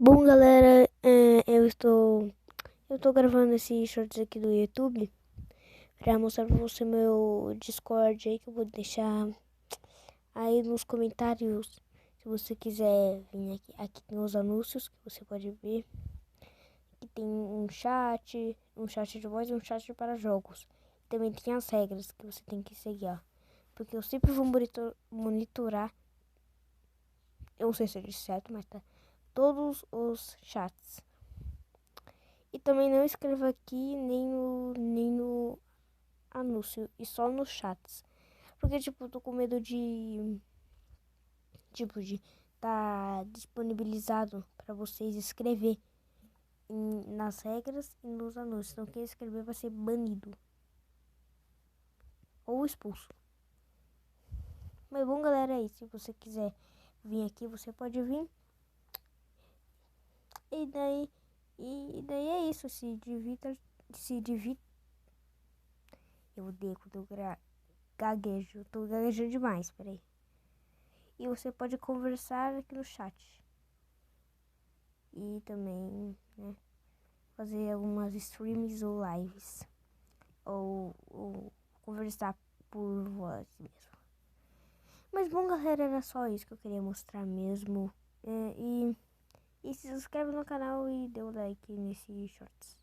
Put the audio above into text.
Bom, galera, eu tô gravando esse shorts aqui do YouTube pra mostrar pra você meu Discord aí, que eu vou deixar aí nos comentários. Se você quiser vir aqui tem os anúncios que você pode ver. Aqui tem um chat de voz e um chat para jogos. Também tem as regras que você tem que seguir, ó. Porque eu sempre vou monitorar, eu não sei se eu disse certo, mas tá, todos os chats. E também não escreva aqui nem no anúncio, e só nos chats. Porque, tipo, eu tô com medo de tá disponibilizado pra vocês escrever nas regras e nos anúncios. Então, quem escrever vai ser banido ou expulso. Mas bom, galera, aí, se você quiser vir aqui, você pode vir. E daí é isso, se divirta. Eu odeio quando eu gaguejo, eu tô gaguejando demais, peraí. E você pode conversar aqui no chat. E também, né, fazer algumas streams ou lives. Ou conversar por voz mesmo. Mas bom, galera, era só isso que eu queria mostrar mesmo. E se inscreve no canal e dê um like nesse shorts.